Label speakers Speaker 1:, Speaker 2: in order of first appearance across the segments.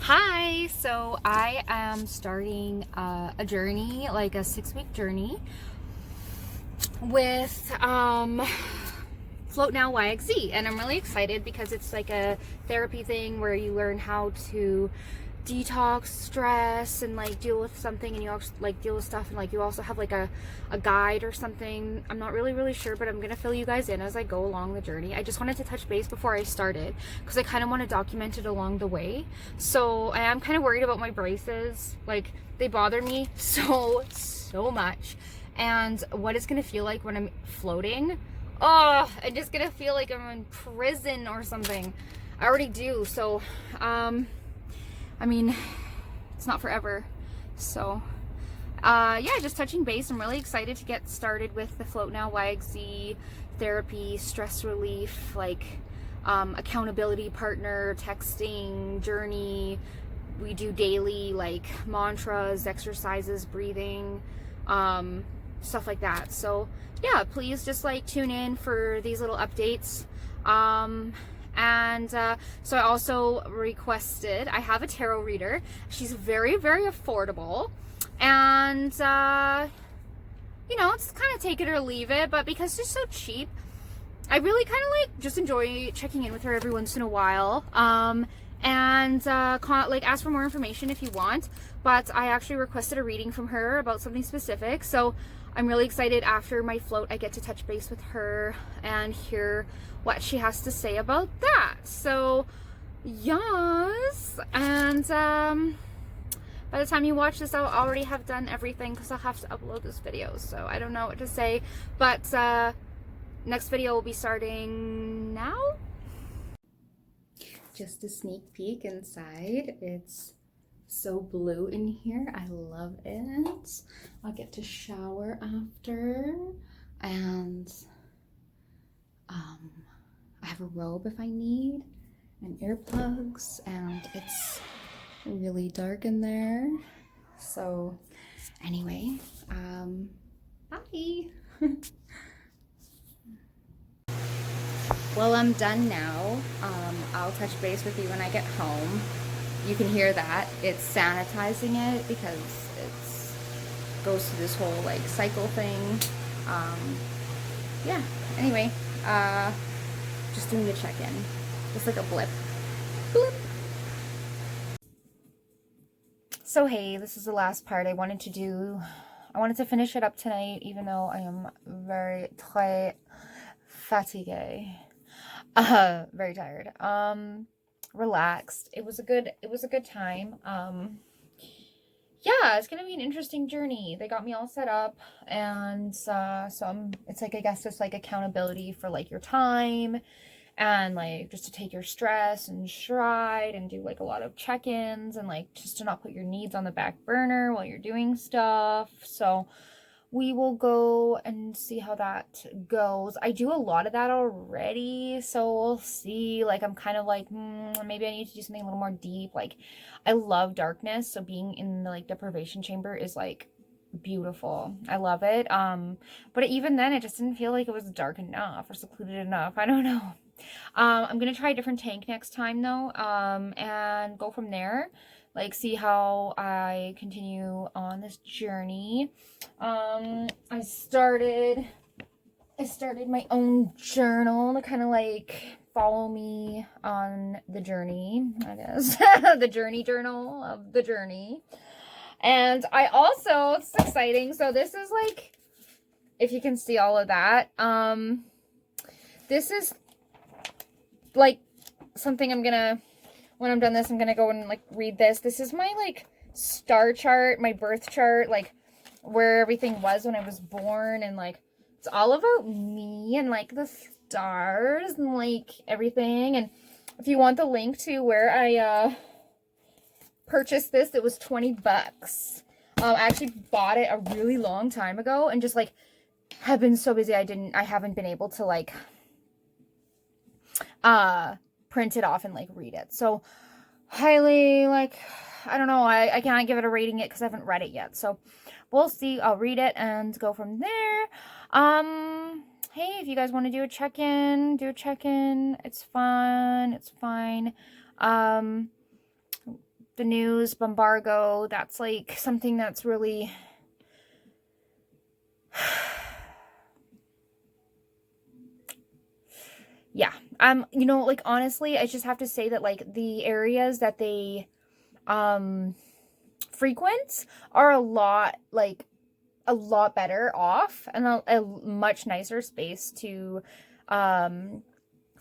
Speaker 1: Hi, so I am starting a journey, like a 6-week journey with Float Now YXZ, and I'm really excited because it's like a therapy thing where you learn how to detox stress and like deal with something, and you also like deal with stuff, and like you also have like a guide or something. I'm not really sure, but I'm gonna fill you guys in as I go along the journey. I just wanted to touch base before I started because I kind of want to document it along the way. So I am kind of worried about my braces. Like, they bother me so much, and what it's gonna feel like when I'm floating. Oh, I'm just gonna feel like I'm in prison or something. I already do. So I mean, it's not forever. So, yeah, just touching base. I'm really excited to get started with the Float Now YXZ therapy, stress relief, like accountability partner, texting, journey. We do daily like mantras, exercises, breathing, stuff like that. So, yeah, please just like tune in for these little updates. And so I also requested, I have a tarot reader. She's very affordable. And, you know, it's kind of take it or leave it. But because she's so cheap, I really kind of like just enjoy checking in with her every once in a while. And like ask for more information if you want. But I actually requested a reading from her about something specific. So I'm really excited. After my float, I get to touch base with her and hear what she has to say about that. So yes, and by the time you watch this, I'll already have done everything because I'll have to upload this video. So I don't know what to say, but next video will be starting now. Just a sneak peek inside. It's so blue in here. I love it. I'll get to shower after, and I have a robe if I need, and earplugs, and it's really dark in there. So anyway, bye. Well, I'm done now. I'll touch base with you when I get home. You can hear that. It's sanitizing it because it's goes through this whole like cycle thing. Yeah, anyway, just doing the check-in. Just like a blip. Bloop. So hey, this is the last part I wanted to do. I wanted to finish it up tonight, even though I am very très fatiguée. Very tired. Relaxed. It was a good time. Yeah, it's gonna be an interesting journey. They got me all set up, and it's like, I guess, just like accountability for like your time, and like just to take your stress and stride and do like a lot of check-ins, and like just to not put your needs on the back burner while you're doing stuff. So we will go and see how that goes. I do a lot of that already, so we'll see. Like, I'm kind of like, maybe I need to do something a little more deep. Like, I love darkness, so being in the like deprivation chamber is like beautiful. I love it. But even then, it just didn't feel like it was dark enough or secluded enough. I don't know. I'm gonna try a different tank next time though, and go from there. Like, see how I continue on this journey. I started my own journal to kind of like follow me on the journey, I guess. The journey journal of the journey. And I also, it's exciting. So this is like, if you can see all of that, this is like something I'm gonna, when I'm done this, I'm gonna go and like read this. This is my like star chart, my birth chart, like where everything was when I was born, and like it's all about me and like the stars and like everything. And if you want the link to where I purchased this, it was 20 bucks. I actually bought it a really long time ago and just like have been so busy I haven't been able to like print it off and like read it. So highly, like, I don't know, I can't give it a rating yet because I haven't read it yet. So we'll see. I'll read it and go from there. Hey, if you guys want to do a check-in, It's fun. It's fine. the news, Bombargo, that's like something that's really yeah. You know, like honestly, I just have to say that like the areas that they frequent are a lot better off and a much nicer space to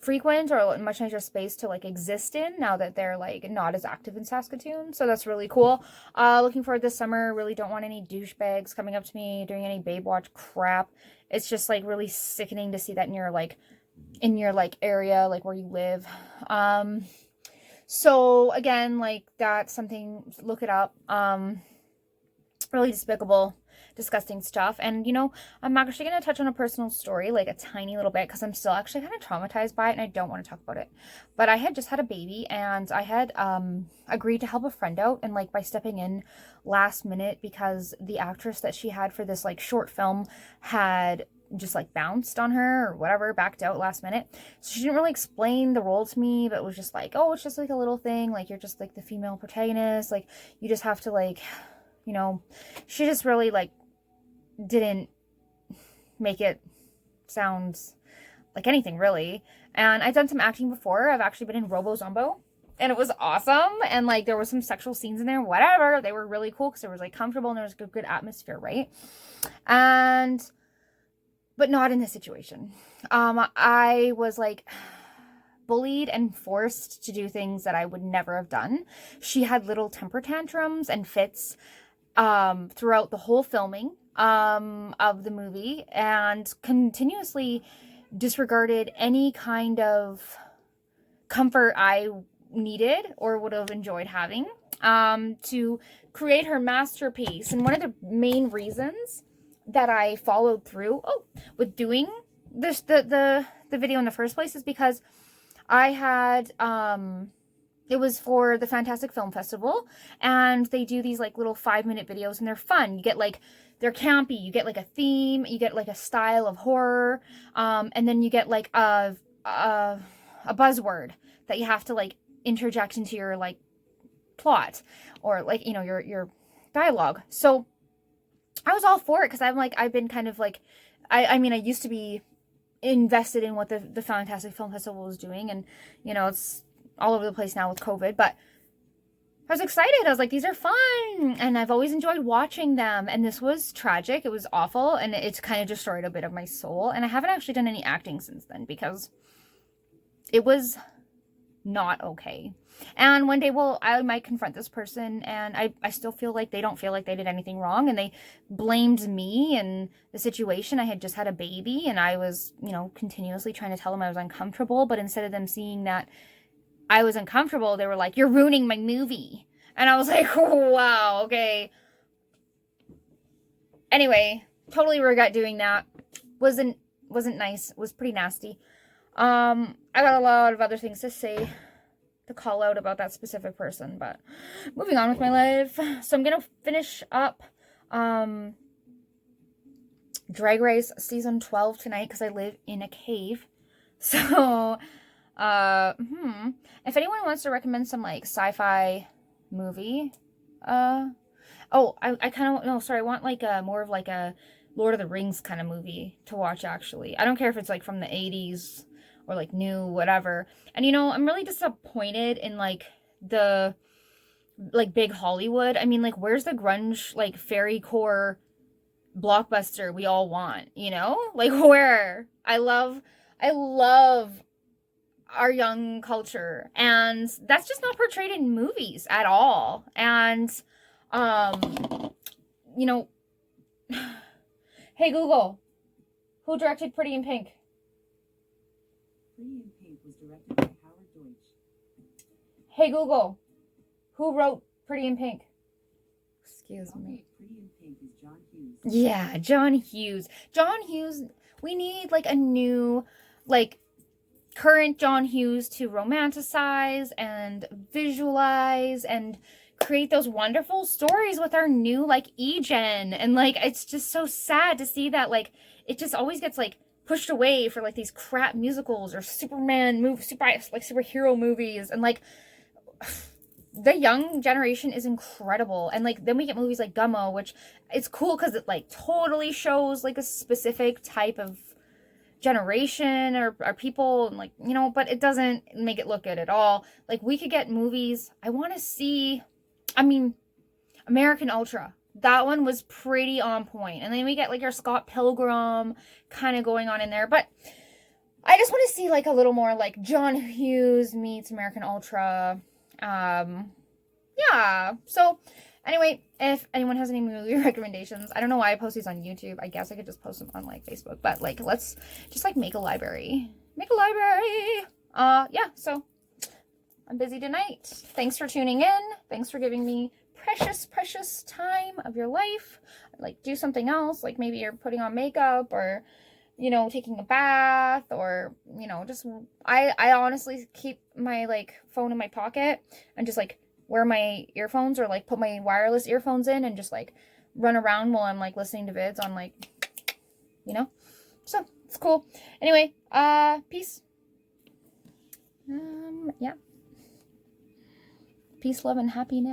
Speaker 1: frequent, or a much nicer space to like exist in now that they're like not as active in Saskatoon. So that's really cool. Looking forward this summer. Really don't want any douchebags coming up to me doing any Babe Watch crap. It's just like really sickening to see that in your area, like where you live. So again, like that's something, look it up. Really despicable, disgusting stuff. And you know, I'm actually going to touch on a personal story, like a tiny little bit, because I'm still actually kind of traumatized by it and I don't want to talk about it. But I had just had a baby, and I had agreed to help a friend out, and like by stepping in last minute, because the actress that she had for this like short film had just like bounced on her or whatever, backed out last minute. So she didn't really explain the role to me, but was just like, oh, it's just like a little thing, like you're just like the female protagonist, like you just have to like, you know, she just really like didn't make it sound like anything really. And I've done some acting before. I've actually been in Robo Zombo, and it was awesome. And like there was some sexual scenes in there, whatever. They were really cool because there was like comfortable and there was good atmosphere, right? But not in this situation. I was like bullied and forced to do things that I would never have done. She had little temper tantrums and fits throughout the whole filming of the movie, and continuously disregarded any kind of comfort I needed or would have enjoyed having to create her masterpiece. And one of the main reasons that I followed through with doing this the video in the first place is because I had it was for the Fantastic Film Festival, and they do these like little 5-minute videos, and they're fun. You get like, they're campy, you get like a theme, you get like a style of horror, and then you get like a buzzword that you have to like interject into your like plot, or like, you know, your dialogue. So I was all for it, because I'm like, I've been kind of like, I mean, I used to be invested in what the Fantastic Film Festival was doing, and you know, it's all over the place now with COVID, but I was excited. I was like, these are fun, and I've always enjoyed watching them, and this was tragic. It was awful, and it's kind of destroyed a bit of my soul, and I haven't actually done any acting since then because it was not okay. And one day, I might confront this person, and I still feel like they don't feel like they did anything wrong, and they blamed me and the situation. I had just had a baby, and I was, you know, continuously trying to tell them I was uncomfortable, but instead of them seeing that I was uncomfortable, they were like, you're ruining my movie. And I was like, oh, wow, okay. Anyway, totally regret doing that. Wasn't nice. Was pretty nasty. I got a lot of other things to say, to call out about that specific person, but moving on with my life. So I'm gonna finish up Drag Race season 12 tonight, because I live in a cave. So if anyone wants to recommend some like sci-fi movie, I kind of, no, sorry, I want like a more of like a Lord of the Rings kind of movie to watch, actually. I don't care if it's like from the 80s or like new, whatever. And you know, I'm really disappointed in like the like big Hollywood. I mean, like, where's the grunge like fairy core blockbuster we all want, you know? Like, where? I love our young culture, and that's just not portrayed in movies at all. And you know, hey Google, who directed Pretty in Pink?
Speaker 2: Pretty in Pink was directed by Howard Deutsch.
Speaker 1: Hey Google, who wrote Pretty in Pink? Excuse me.
Speaker 2: Pretty in Pink is John Hughes.
Speaker 1: Yeah, John Hughes. John Hughes, we need like a new, like, current John Hughes to romanticize and visualize and create those wonderful stories with our new like e-gen. And like, it's just so sad to see that like it just always gets like pushed away for like these crap musicals or superhero movies, and like the young generation is incredible. And like then we get movies like Gummo, which it's cool because it like totally shows like a specific type of generation or people, and like, you know, but it doesn't make it look good at all. Like we could get movies. I want to see, I mean, American Ultra. That one was pretty on point. And then we get like your Scott Pilgrim kind of going on in there. But I just want to see like a little more like John Hughes meets American Ultra. Yeah. So anyway, if anyone has any movie recommendations, I don't know why I post these on YouTube. I guess I could just post them on like Facebook, but like let's just like make a library. Make a library. Yeah, so I'm busy tonight. Thanks for tuning in. Thanks for giving me precious time of your life. Like do something else, like maybe you're putting on makeup or, you know, taking a bath, or, you know, just I honestly keep my like phone in my pocket and just like wear my earphones, or like put my wireless earphones in and just like run around while I'm like listening to vids on like, you know, so it's cool. Anyway, peace. Yeah, peace, love, and happiness.